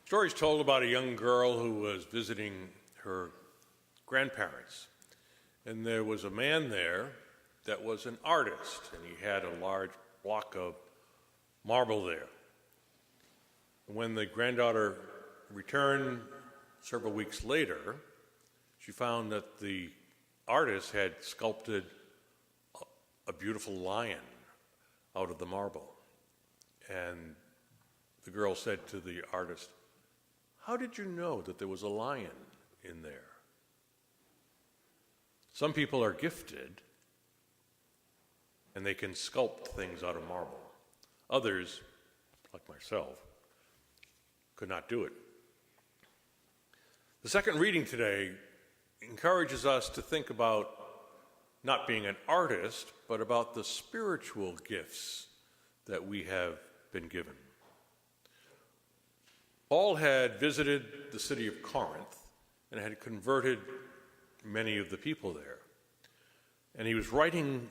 Stories told about a young girl who was visiting her grandparents, and there was a man there that was an artist, and he had a large block of marble there. When the granddaughter returned several weeks later, she found that the artist had sculpted a beautiful lion out of the marble. And the girl said to the artist, "How did you know that there was a lion in there?" Some people are gifted and they can sculpt things out of marble. Others, like myself, could not do it. The second reading today encourages us to think about not being an artist, but about the spiritual gifts that we have been given. Paul had visited the city of Corinth and had converted many of the people there. And he was writing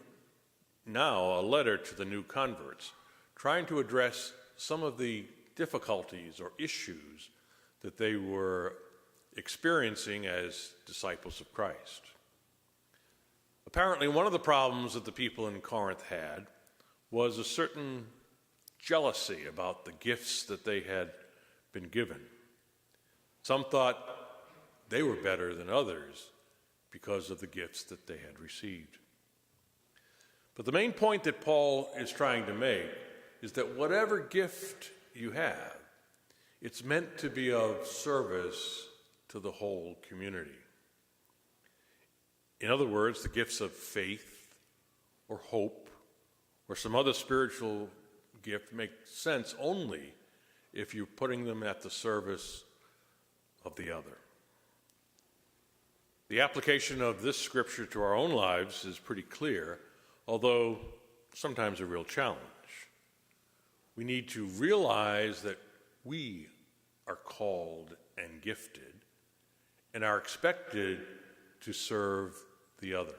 now a letter to the new converts, trying to address some of the difficulties or issues that they were experiencing as disciples of Christ. Apparently, one of the problems that the people in Corinth had was a certain jealousy about the gifts that they had been given. Some thought they were better than others because of the gifts that they had received. But the main point that Paul is trying to make is that whatever gift you have, it's meant to be of service to the whole community. In other words, the gifts of faith or hope or some other spiritual gift make sense only if you're putting them at the service of the other. The application of this scripture to our own lives is pretty clear, although sometimes a real challenge. We need to realize that we are called and gifted and are expected to serve the other.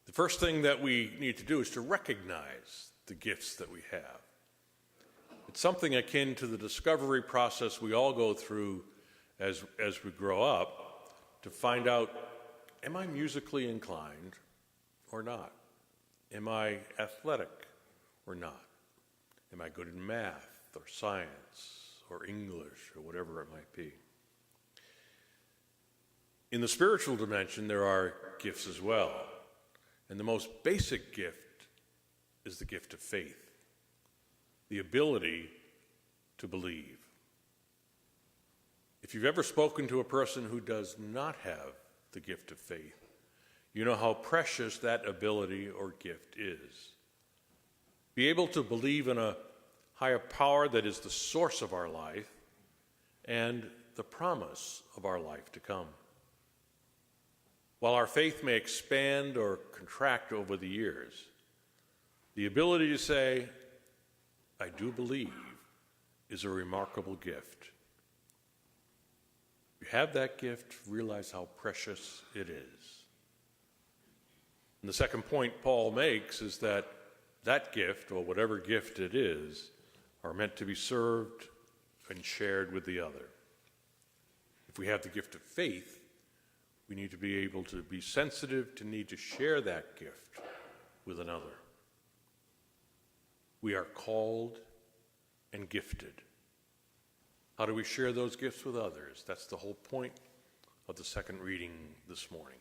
The first thing that we need to do is to recognize the gifts that we have. It's something akin to the discovery process we all go through as we grow up to find out, am I musically inclined or not? Am I athletic or not? Am I good in math or science or English or whatever it might be? In the spiritual dimension, there are gifts as well. And the most basic gift is the gift of faith, the ability to believe. If you've ever spoken to a person who does not have the gift of faith, you know how precious that ability or gift is. Be able to believe in a higher power that is the source of our life and the promise of our life to come. While our faith may expand or contract over the years, the ability to say, "I do believe," is a remarkable gift. If you have that gift, realize how precious it is. And the second point Paul makes is that that gift, or whatever gift it is, are meant to be served and shared with the other. If we have the gift of faith, we need to be able to be sensitive to need to share that gift with another. We are called and gifted. How do we share those gifts with others? That's the whole point of the second reading this morning.